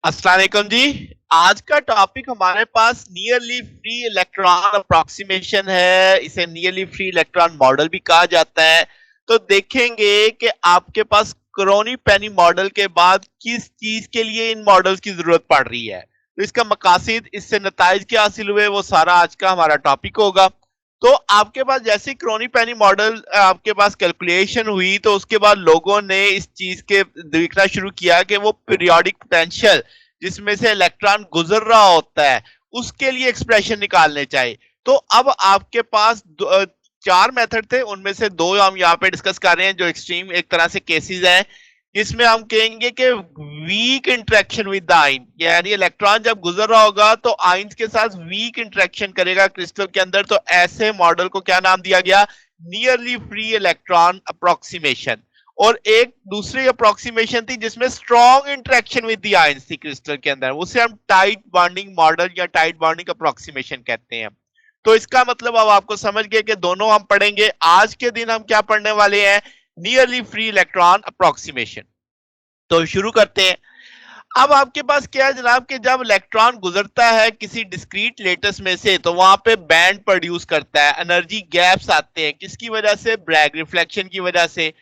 अस्सलाम वालेकुम जी। आज का टॉपिक हमारे पास नियरली फ्री इलेक्ट्रॉन अप्रोक्सीमेशन है। इसे नियरली फ्री इलेक्ट्रॉन मॉडल भी कहा जाता है। तो देखेंगे कि आपके पास क्रोनी पेनी मॉडल के बाद किस चीज के लिए इन मॉडल्स की जरूरत पड़ रही है, तो इसका मकासद, इससे नताइज क्या हासिल हुए, वो सारा आज का हमारा टॉपिक होगा। तो आपके पास जैसे क्रोनी पेनी मॉडल आपके पास कैलकुलेशन हुई, तो उसके बाद लोगों ने इस चीज के देखना शुरू किया कि वो पीरियोडिक पोटेंशियल जिसमें से इलेक्ट्रॉन गुजर रहा होता है, उसके लिए एक्सप्रेशन निकालने चाहिए। तो अब आपके पास चार मेथड थे, उनमें से दो हम यहाँ पे डिस्कस कर रहे हैं जो एक्सट्रीम एक तरह से केसेस हैं। इसमें हम कहेंगे कि वीक इंटरेक्शन विद द आइन, यानी इलेक्ट्रॉन जब गुजर रहा होगा तो आइंस के साथ वीक इंटरेक्शन करेगा क्रिस्टल के अंदर। तो ऐसे मॉडल को क्या नाम दिया गया? Nearly free electron approximation. और एक दूसरी अप्रोक्सीमेशन थी जिसमें strong interaction with the ions थी क्रिस्टल के अंदर, उसे हम टाइट बॉन्डिंग मॉडल या टाइट बॉन्डिंग अप्रोक्सीमेशन कहते हैं। तो इसका मतलब अब आपको समझ गए कि दोनों हम पढ़ेंगे। आज के दिन हम क्या पढ़ने वाले हैं? Nearly free electron approximation. तो शुरू करते हैं। अब आपके पास क्या है जनाब कि जब इलेक्ट्रॉन गुजरता है किसी डिस्क्रीट लेटस में से, तो वहां पे बैंड प्रोड्यूस करता है, एनर्जी गैप्स आते हैं। किसकी वजह से? ब्रैग रिफ्लेक्शन की वजह से।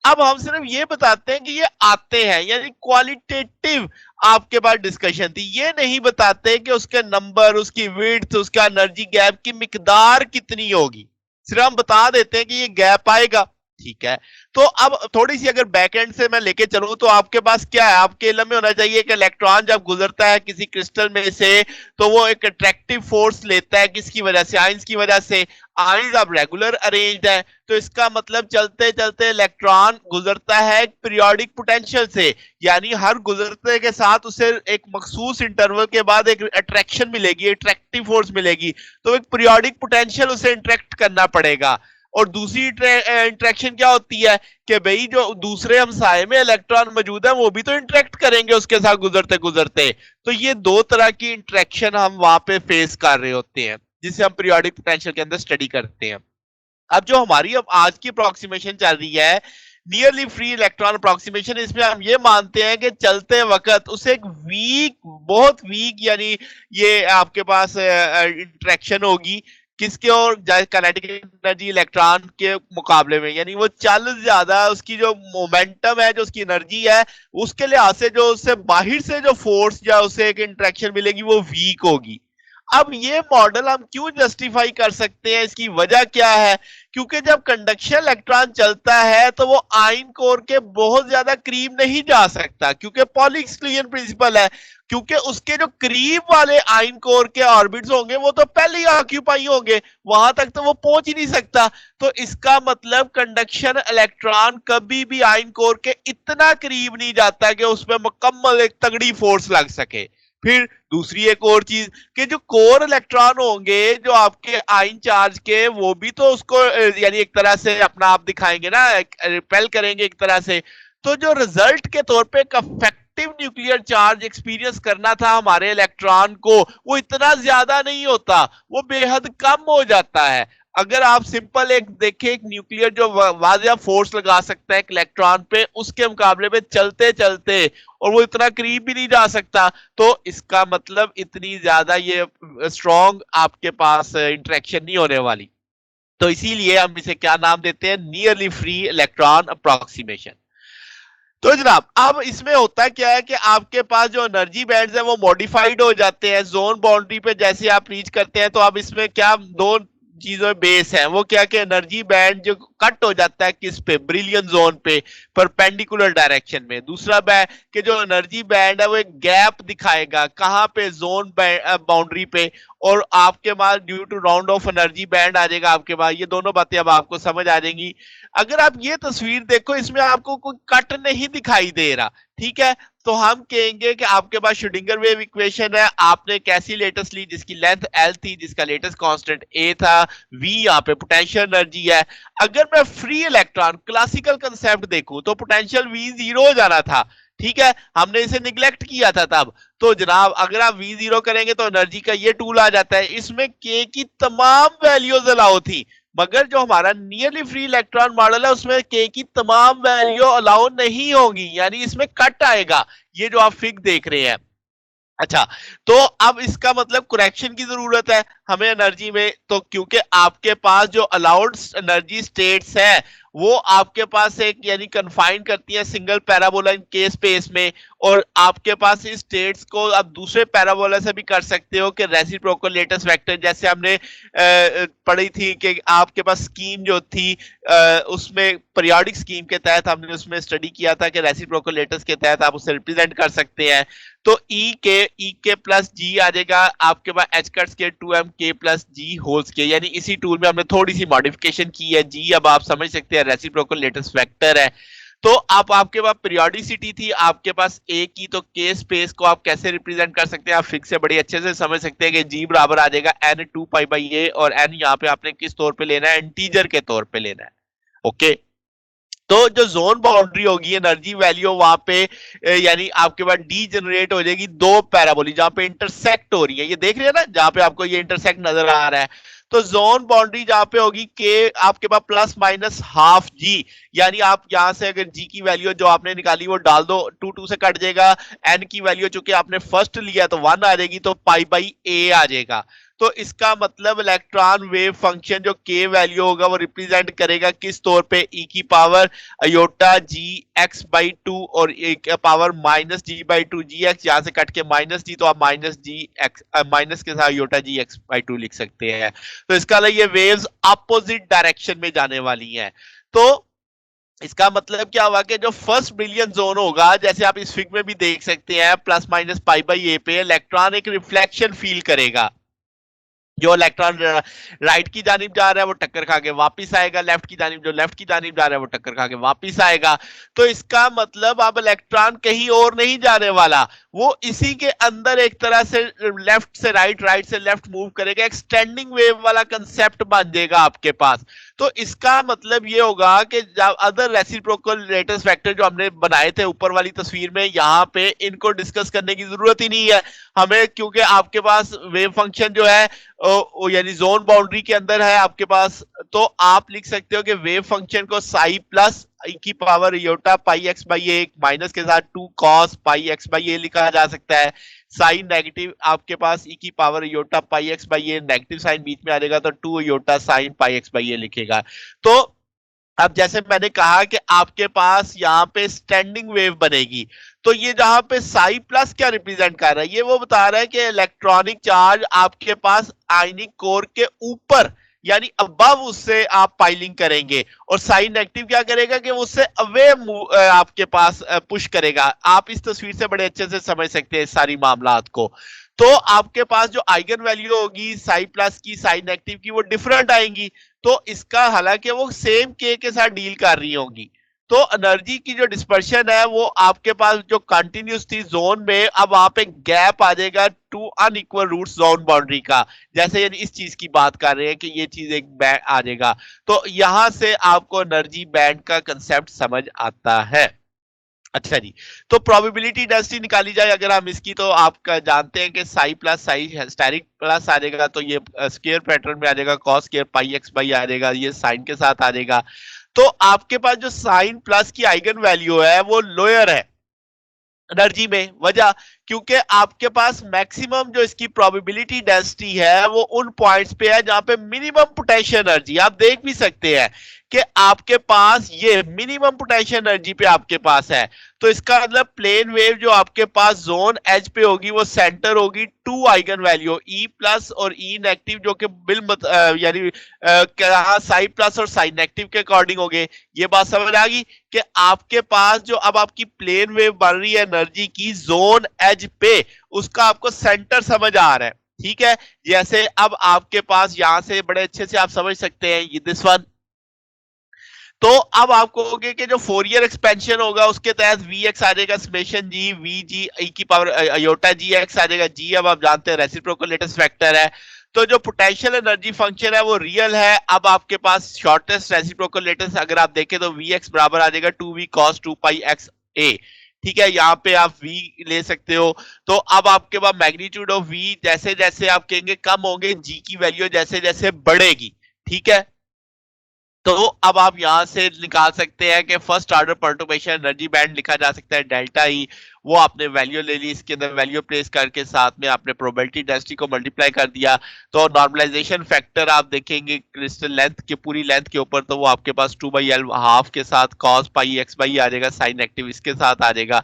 अब हम सिर्फ ये बताते हैं कि ये आते हैं, यानी क्वालिटेटिव आपके पास डिस्कशन थी। ये नहीं बताते कि उसके नंबर, उसकी विड्थ, उसका एनर्जी गैप की मिकदार कितनी होगी। सिर्फ हम बता देते हैं कि ये गैप आएगा, ठीक है। तो अब थोड़ी सी अगर बैक एंड से मैं लेके चलूं, तो आपके पास क्या है, आपके इल्म में होना चाहिए कि इलेक्ट्रॉन जब गुजरता है किसी क्रिस्टल में से, तो वो एक अट्रैक्टिव फोर्स लेता है। किसकी वजह से? आइंस की वजह से। आइंस अब रेगुलर अरेंज्ड है, तो इसका मतलब चलते चलते इलेक्ट्रॉन गुजरता है पीरियोडिक पोटेंशियल से, यानी हर गुजरते के साथ उसे एक मखसूस इंटरवल के बाद एक अट्रैक्शन मिलेगी, अट्रैक्टिव फोर्स मिलेगी। तो एक पीरियोडिक पोटेंशियल उसे इंटरेक्ट करना पड़ेगा। और दूसरी इंटरेक्शन क्या होती है कि भाई जो दूसरे हमसाए में इलेक्ट्रॉन मौजूद है वो भी तो इंटरेक्ट करेंगे उसके साथ गुजरते गुजरते। तो ये दो तरह की इंटरेक्शन हम वहां पे फेस कर रहे होते हैं, जिसे हम पीरियोडिक पोटेंशियल के अंदर स्टडी करते हैं। अब जो हमारी अब आज की अप्रोक्सीमेशन चल रही है, नियरली फ्री इलेक्ट्रॉन अप्रोक्सीमेशन, इसमें हम ये मानते हैं कि चलते वक्त उसे एक वीक, बहुत वीक, यानी ये आपके पास इंटरेक्शन होगी। किसके? और काइनेटिक एनर्जी इलेक्ट्रॉन के मुकाबले में, यानी वो चल ज्यादा, उसकी जो मोमेंटम है, जो उसकी एनर्जी है, उसके लिहाज से जो उससे बाहर से जो फोर्स या उसे एक इंटरेक्शन मिलेगी वो वीक होगी। अब ये मॉडल हम क्यों जस्टिफाई कर सकते हैं? इसकी वजह क्या है? क्योंकि जब कंडक्शन इलेक्ट्रॉन चलता है तो वो आयन कोर के बहुत ज्यादा करीब नहीं जा सकता, क्योंकि पॉली एक्सक्लूजन प्रिंसिपल है। क्योंकि उसके जो करीब वाले आयन कोर के ऑर्बिट्स होंगे वो तो पहले ही ऑक्यूपाई होंगे, वहां तक तो वो पहुंच ही नहीं सकता। तो इसका मतलब कंडक्शन इलेक्ट्रॉन कभी भी आयन कोर के इतना करीब नहीं जाता कि उसमें मुकम्मल एक तगड़ी फोर्स लग सके। फिर दूसरी एक और चीज, कि जो कोर इलेक्ट्रॉन होंगे जो आपके आइन चार्ज के, वो भी तो उसको यानी एक तरह से अपना आप दिखाएंगे ना, रिपेल करेंगे एक तरह से। तो जो रिजल्ट के तौर पे एक अफेक्टिव न्यूक्लियर चार्ज एक्सपीरियंस करना था हमारे इलेक्ट्रॉन को, वो इतना ज्यादा नहीं होता, वो बेहद कम हो जाता है। अगर आप सिंपल एक देखें, एक न्यूक्लियर जो वाजिया फोर्स लगा सकता है एक इलेक्ट्रॉन पे, उसके मुकाबले में चलते चलते, और वो इतना करीब भी नहीं जा सकता। तो इसका मतलब इतनी ज्यादा ये स्ट्रॉन्ग आपके पास इंटरेक्शन नहीं होने वाली। तो इसीलिए हम इसे क्या नाम देते हैं? Nearly free electron approximation. तो जनाब अब इसमें होता क्या है कि आपके पास जो एनर्जी बैंड्स है वो मॉडिफाइड हो जाते हैं जोन बाउंड्री पे। जैसे आप रीच करते हैं तो अब इसमें क्या दो चीजों बेस है, वो क्या कि एनर्जी बैंड जो कट हो जाता है किस पे? ब्रिलियन जोन पे, परपेंडिकुलर डायरेक्शन में। दूसरा बैंड कि जो एनर्जी बैंड है वो एक गैप दिखाएगा, कहां पे? जोन बाउंड्री पे। और आपके पास due to round off energy band आ जाएगा आपके पास। ये दोनों बातें अब आपको समझ आ जाएंगी। अगर आप ये तस्वीर देखो, इसमें आपको कोई कट नहीं दिखाई दे रहा, ठीक है। तो हम कहेंगे कि आपके पास श्रोडिंगर वेव इक्वेशन है। आपने कैसी लेटेस्ट ली? जिसकी लेंथ एल थी, जिसका लेटेस्ट कांस्टेंट ए था, वी यहाँ पे पोटेंशियल एनर्जी है। अगर मैं फ्री इलेक्ट्रॉन क्लासिकल कंसेप्ट देखूं तो पोटेंशियल वी जीरो हो जाना था, ठीक है। हमने इसे निग्लेक्ट किया था तब। तो जनाब अगर आप वी जीरो करेंगे तो एनर्जी का ये टूल आ जाता है। इसमें के की तमाम वैल्यूज अलाउ थी, मगर जो हमारा नियरली फ्री इलेक्ट्रॉन मॉडल है उसमें के की तमाम वैल्यू अलाउ नहीं होगी, यानी इसमें कट आएगा। ये जो आप फिग देख रहे हैं, अच्छा, तो अब इसका मतलब करेक्शन की जरूरत है हमें एनर्जी में, तो क्योंकि आपके पास जो अलाउड एनर्जी स्टेट्स है वो आपके पास एक यानी कन्फाइन करती है सिंगल पैराबोला के स्पेस में, और आपके पास इस स्टेट्स को आप दूसरे पैराबोला से भी कर सकते हो कि रेसिप्रोकल लेटस वेक्टर, जैसे हमने पढ़ी थी कि आपके पास स्कीम जो थी उसमें पीरियोडिक स्कीम के तहत हमने उसमें स्टडी किया था कि रेसिप्रोकल लेटस के तहत आप उसे रिप्रेजेंट कर सकते हैं। तो ई के प्लस जी आ जाएगा आपके पास एच कट स्केयर 2m के प्लस जी होल स्केयर, यानी इसी टूल में हमने थोड़ी सी मॉडिफिकेशन की है। जी अब आप समझ सकते हैं रेसिप्रोकल लेटेस्ट वेक्टर है। तो आप आपके पास पीरियोडिसिटी थी आपके पास ए की, तो के स्पेस को आप कैसे रिप्रेजेंट कर सकते हैं, आप फिक्स से बड़े अच्छे से समझ सकते हैं कि जी बराबर आ जाएगा एन 2 पाई बाई ए, और एन यहाँ पे आपने किस तौर पे लेना है, इंटीजर के तौर पे लेना है। ओके, तो जो जोन बाउंड्री होगी एनर्जी वैल्यू वहां पे यानी आपके पास डी जनरेट हो जाएगी दो पैराबोली जहां पे इंटरसेक्ट हो रही है, ये देख रहे हैं ना जहां पे आपको ये इंटरसेक्ट नजर आ रहा है। तो जोन बाउंड्री जहां पे होगी के आपके पास प्लस माइनस हाफ जी, यानी आप यहां से अगर जी की वैल्यू जो आपने निकाली वो डाल दो, टू टू से कट जाएगा, एन की वैल्यू चूंकि आपने फर्स्ट लिया तो 1 आ जाएगी, तो पाई बाई ए आ जाएगा। तो इसका मतलब इलेक्ट्रॉन वेव फंक्शन जो के वैल्यू होगा वो रिप्रेजेंट करेगा किस तौर पे, ई की power iota g x by two, और एक power minus g by two, g x यहां से कट के माइनस जी, तो आप माइनस जी एक्स माइनस के साथ iota g x by two लिख सकते हैं। तो इसका ये वेव्स अपोजिट डायरेक्शन में जाने वाली हैं। तो इसका मतलब क्या हुआ कि जो फर्स्ट ब्रिलियंट जोन होगा, जैसे आप इस फिग में भी देख सकते हैं, प्लस माइनस पाई बाई ए पे इलेक्ट्रॉन एक रिफ्लेक्शन फील करेगा। जो इलेक्ट्रॉन राइट की जानिब जा रहा है वो टक्कर खा के वापिस आएगा, लेफ्ट की जानिब जो लेफ्ट की जानिब जा रहा है वो टक्कर खा के वापिस आएगा। तो इसका मतलब अब इलेक्ट्रॉन कहीं और नहीं जाने वाला, वो इसी के अंदर एक तरह से लेफ्ट से राइट, राइट से लेफ्ट मूव करेगा, एक स्टैंडिंग वेव वाला कंसेप्ट बन जाएगा आपके पास। तो इसका मतलब ये होगा कि जब अदर रेसिप्रोकल लेटेस्ट वेक्टर जो हमने बनाए थे ऊपर वाली तस्वीर में, यहां पे इनको डिस्कस करने की जरूरत ही नहीं है हमें, क्योंकि आपके पास वेव फंक्शन जो है यानी जोन बाउंड्री के अंदर है आपके पास। तो आप लिख सकते हो कि वेव फंक्शन को साई प्लस ई की power iota pi x by a minus के साथ 2 cos pi x by a लिखा जा सकता है। साइन नेगेटिव आपके पास ई की power iota pi x by a, negative sign बीच में आ जाएगा तो 2 iota sine pi x by a लिखेगा। तो अब जैसे मैंने कहा कि आपके पास यहाँ पे स्टैंडिंग वेव बनेगी, तो ये जहां पे साई प्लस क्या रिप्रेजेंट कर रहा है, ये वो बता रहा है कि इलेक्ट्रॉनिक चार्ज आपके पास आयनिक कोर के ऊपर यानी अबव उससे आप पाइलिंग करेंगे, और साइन नेगेटिव क्या करेगा कि उससे अवे आपके पास पुश करेगा। आप इस तस्वीर से बड़े अच्छे से समझ सकते हैं सारी मामलात को। तो आपके पास जो आइगन वैल्यू होगी साई प्लस की साइन नेगेटिव की वो डिफरेंट आएंगी, तो इसका हालांकि वो सेम के साथ डील कर रही होंगी। तो एनर्जी की जो डिस्पर्शन है वो आपके पास जो कंटिन्यूस थी जोन में, अब वहां पे गैप आ जाएगा two unequal roots zone boundary का, जैसे यानी इस चीज की बात कर रहे हैं कि ये चीज एक बैंड आ जाएगा। तो यहां से आपको एनर्जी बैंड का कंसेप्ट समझ आता है। अच्छा जी, तो प्रोबेबिलिटी डेंसिटी निकाली जाए अगर हम इसकी, तो आप जानते हैं कि psi plus psi asterisk plus आ जाएगा, तो ये स्क्वायर पैटर्न में आ जाएगा, cos square pi x by आ जाएगा, ये साइन के साथ आ जाएगा। तो आपके पास जो साइन प्लस की आइगन वैल्यू है वो लोअर है एनर्जी में, वजह क्योंकि आपके पास मैक्सिमम जो इसकी प्रोबेबिलिटी डेंसिटी है वो उन पॉइंट्स पे है जहां पे मिनिमम पोटेंशियल एनर्जी, आप देख भी सकते हैं कि आपके पास ये मिनिमम पोटेंशियल एनर्जी पे आपके पास है। तो इसका मतलब प्लेन वेव जो आपके पास जोन एज पे होगी वो सेंटर होगी, two eigenvalue e plus और ई नेगेटिव जो कि यानी क्या साई प्लस और साई नेगेटिव के अकॉर्डिंग हो गए। ये बात समझ आ गई कि आपके पास जो अब आपकी प्लेन वेव बन रही है एनर्जी की जोन एज पे, उसका आपको सेंटर समझ आ रहा है, ठीक है। जैसे अब आपके पास यहां से बड़े अच्छे से आप समझ सकते हैं ये दिस वन। तो अब आप कहोगे कि जो फोरियर एक्सपेंशन होगा उसके तहत वी एक्स आ जाएगा समेशन जी वी जी ई की पावर अयोटा जी एक्स आ जाएगा जी, अब आप जानते हैं रेसिप्रोकल लेटेस्ट वेक्टर है। तो जो पोटेंशियल एनर्जी फंक्शन है वो रियल है। अब आपके पास शॉर्टेस्ट रेसिप्रोकल लेटेस्ट अगर आप देखें तो वी एक्स बराबर आ जाएगा 2v cos 2 पाई एक्स ए, ठीक है, यहाँ पे आप v ले सकते हो। तो अब आपके पास मैग्नीट्यूड ऑफ v जैसे जैसे आप कहेंगे कम होंगे, g की वैल्यू जैसे जैसे बढ़ेगी, ठीक है। तो अब आप यहां से निकाल सकते हैं कि first order perturbation energy band लिखा जा सकता है डेल्टा ई। वो आपने वैल्यू ले ली, इसके अंदर वैल्यू प्लेस करके साथ में आपने प्रोबेबिलिटी डेंसिटी को मल्टीप्लाई कर दिया। तो नॉर्मलाइजेशन फैक्टर आप देखेंगे क्रिस्टल लेंथ के पूरी लेंथ के ऊपर, तो वो आपके पास 2/L हाफ के साथ कॉस पाई एक्स बाई आ जाएगा, साइन एक्टिव इसके साथ आ जाएगा।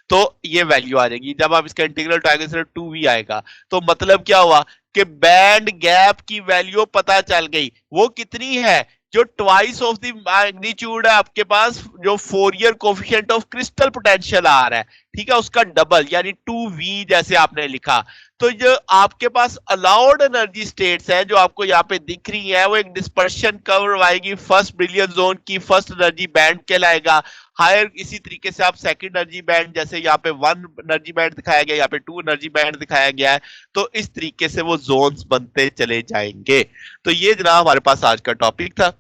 तो ये वैल्यू आ जाएगी। जब आप इसका इंटीग्रल उठाएंगे 2V आएगा। तो मतलब क्या हुआ कि बैंड गैप की वैल्यू पता चल गई। वो कितनी है? जो ट्वाइस ऑफ द मैग्नीट्यूड है आपके पास, जो Fourier coefficient of crystal potential आ रहा है, ठीक है, उसका डबल यानी 2V जैसे आपने लिखा। तो जो आपके पास अलाउड एनर्जी स्टेट्स है जो आपको यहाँ पे दिख रही है, वो एक डिस्पर्शन कर्व आएगी फर्स्ट ब्रिलियंट जोन की, फर्स्ट एनर्जी बैंड कहलाएगा। हायर इसी तरीके से आप सेकंड एनर्जी बैंड, जैसे यहाँ पे 1 एनर्जी बैंड दिखाया गया, यहाँ पे 2 एनर्जी बैंड दिखाया गया है। तो इस तरीके से वो जोन्स बनते चले जाएंगे। तो ये जनाब हमारे पास आज का टॉपिक था।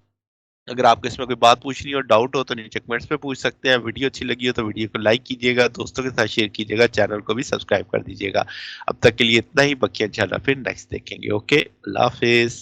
अगर आपको इसमें कोई बात पूछनी हो, डाउट हो, तो नीचे कमेंट्स में पूछ सकते हैं। वीडियो अच्छी लगी हो तो वीडियो को लाइक कीजिएगा, दोस्तों के साथ शेयर कीजिएगा, चैनल को भी सब्सक्राइब कर दीजिएगा। अब तक के लिए इतना ही, बाकी इंशाल्लाह फिर नेक्स्ट देखेंगे। ओके, अल्लाह हाफिज।